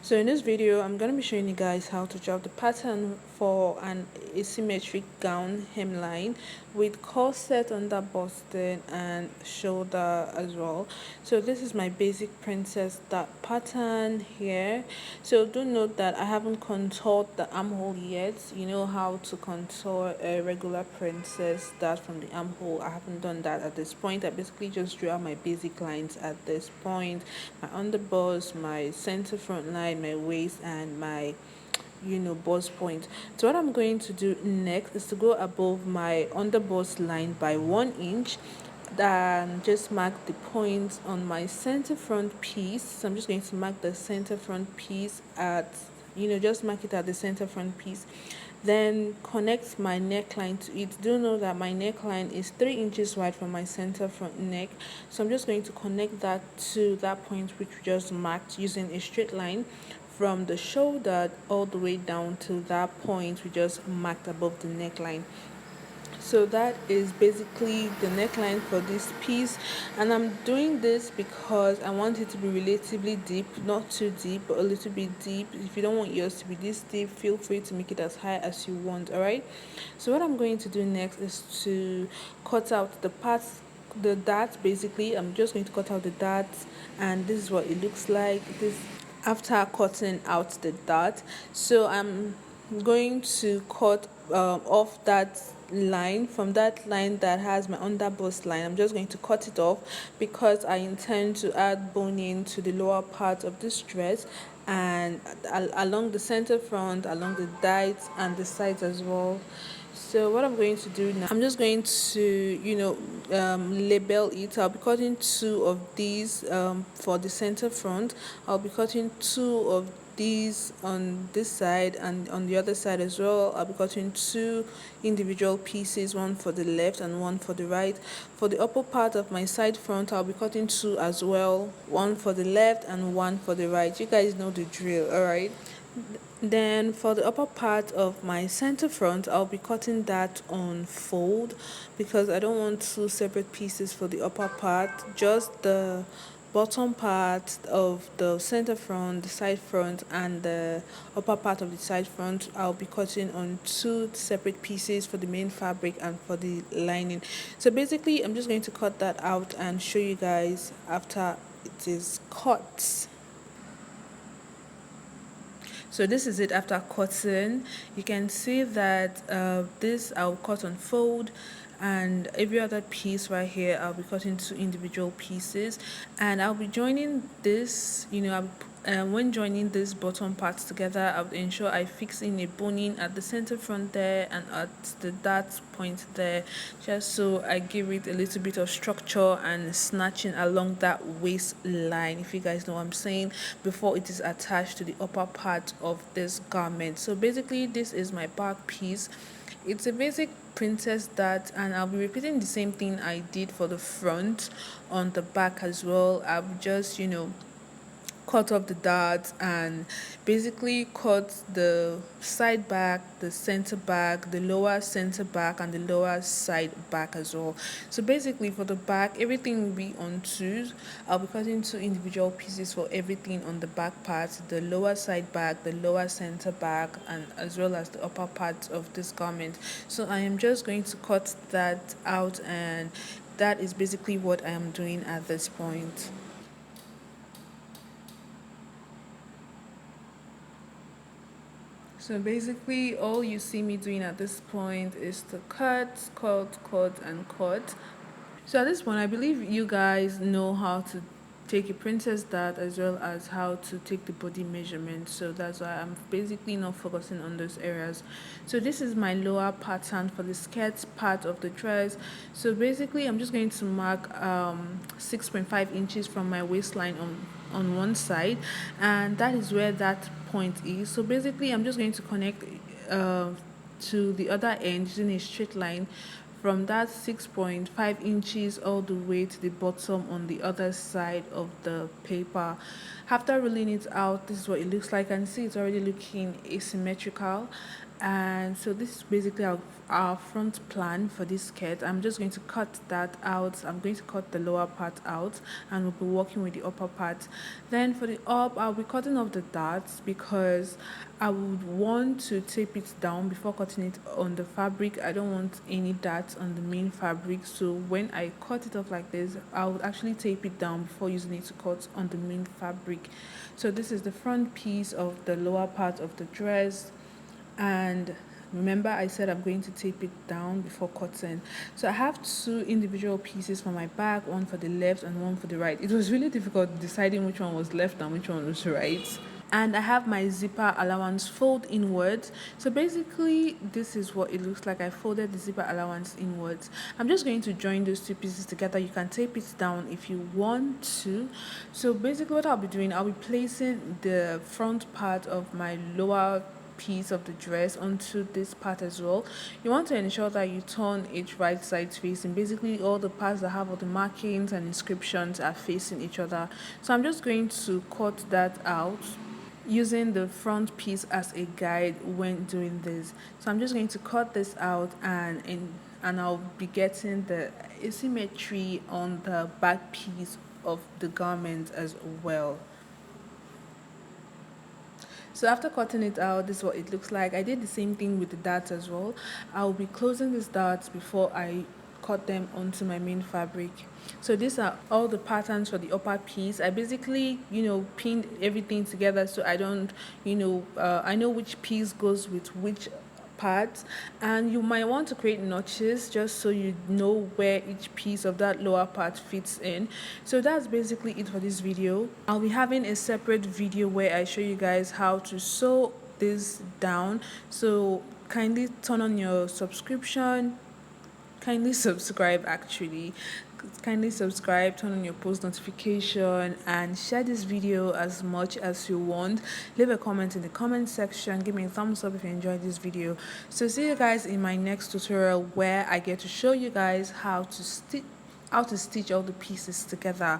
So in this video, I'm going to be showing you guys how to draw the pattern for an asymmetric gown hemline with corset under busting and shoulder as well. So this is my basic princess dart pattern here. So do note that I haven't contoured the armhole yet. You know how to contour a regular princess dart from the armhole. I haven't done that at this point. I basically just drew out my basic lines at this point. My underbust, my center front line, my waist, and my bust point. So what I'm going to do next is to go above my underbust line by 1 inch, then just mark the points on my center front piece. So I'm just going to mark the center front piece at, just mark it at the center front piece, then connect my neckline to it. Do know that my neckline is 3 inches wide from my center front neck, so I'm just going to connect that to that point which we just marked using a straight line from the shoulder all the way down to that point we just marked above the neckline. So that is basically the neckline for this piece, and I'm doing this because I want it to be relatively deep, not too deep but a little bit deep. If you don't want yours to be this deep, feel free to make it as high as you want. All right, so what I'm going to do next is to cut out the parts, the darts. Basically, I'm just going to cut out the darts, and this is what it looks like this after cutting out the dart. So I'm going to cut off that line, from that line that has my underbust line. I'm just going to cut it off because I intend to add boning to the lower part of this dress, and along the center front, along the dies and the sides as well. So what I'm going to do now, I'm just going to label it. I'll be cutting two of these for the center front. I'll be cutting two of these on this side, and on the other side as well I'll be cutting two individual pieces, one for the left and one for the right. For the upper part of my side front, I'll be cutting two as well, one for the left and one for the right. You guys know the drill. All right, then for the upper part of my center front, I'll be cutting that on fold because I don't want two separate pieces for the upper part, just the bottom part of the center front, the side front, and the upper part of the side front. I'll be cutting on two separate pieces for the main fabric and for the lining. So basically, I'm just going to cut that out and show you guys after it is cut. So this is it after cutting. You can see that this I'll cut on fold, and every other piece right here I'll be cutting two individual pieces, and I'll be joining this, when joining these bottom parts together, I'll ensure I fix in a boning at the center front there and at the dart point there, just so I give it a little bit of structure and snatching along that waistline, if you guys know what I'm saying, before it is attached to the upper part of this garment. So basically, this is my back piece. It's a basic princess dart, and I'll be repeating the same thing I did for the front on the back as well. I'll just cut off the darts and basically cut the side back, the center back, the lower center back, and the lower side back as well. So basically for the back, everything will be on twos. I'll be cutting two individual pieces for everything on the back part, the lower side back, the lower center back, and as well as the upper part of this garment. So I am just going to cut that out, and that is basically what I am doing at this point. So basically, all you see me doing at this point is to cut, and cut. So at this point, I believe you guys know how to take a princess dart as well as how to take the body measurement. So that's why I'm basically not focusing on those areas. So this is my lower pattern for the skirt part of the dress. So basically, I'm just going to mark 6.5 inches from my waistline on one side, and that is where that point is. So basically, I'm just going to connect to the other end using a straight line from that 6.5 inches all the way to the bottom on the other side of the paper. After rolling it out, this is what it looks like. And see, it's already looking asymmetrical, And so this is basically our front plan for this skirt. I'm just going to cut that out. I'm going to cut the lower part out, and we'll be working with the upper part. Then for the up, I'll be cutting off the darts because I would want to tape it down before cutting it on the fabric. I don't want any darts on the main fabric, so when I cut it off like this, I would actually tape it down before using it to cut on the main fabric. So this is the front piece of the lower part of the dress, and remember I said I'm going to tape it down before cutting. So I have two individual pieces for my back, one for the left and one for the right. It was really difficult deciding which one was left and which one was right. And I have my zipper allowance fold inwards. So basically this is what it looks like. I folded the zipper allowance inwards. I'm just going to join those two pieces together. You can tape it down if you want to. So basically what I'll be doing, I'll be placing the front part of my lower piece of the dress onto this part as well. You want to ensure that you turn it right side facing. Basically all the parts that have all the markings and inscriptions are facing each other. So I'm just going to cut that out using the front piece as a guide when doing this. So I'm just going to cut this out, and I'll be getting the asymmetry on the back piece of the garment as well. So after cutting it out, this is what it looks like. I did the same thing with the darts as well. I'll be closing these darts before I cut them onto my main fabric. So these are all the patterns for the upper piece. I basically, pinned everything together so I don't, I know which piece goes with which parts, and you might want to create notches just so you know where each piece of that lower part fits in. So that's basically it for this video. I'll be having a separate video where I show you guys how to sew this down, so kindly turn on your subscription, kindly subscribe actually, kindly subscribe, turn on your post notification, and share this video as much as you want. Leave a comment in the comment section, give me a thumbs up if you enjoyed this video. So see you guys in my next tutorial where I get to show you guys how to stitch all the pieces together.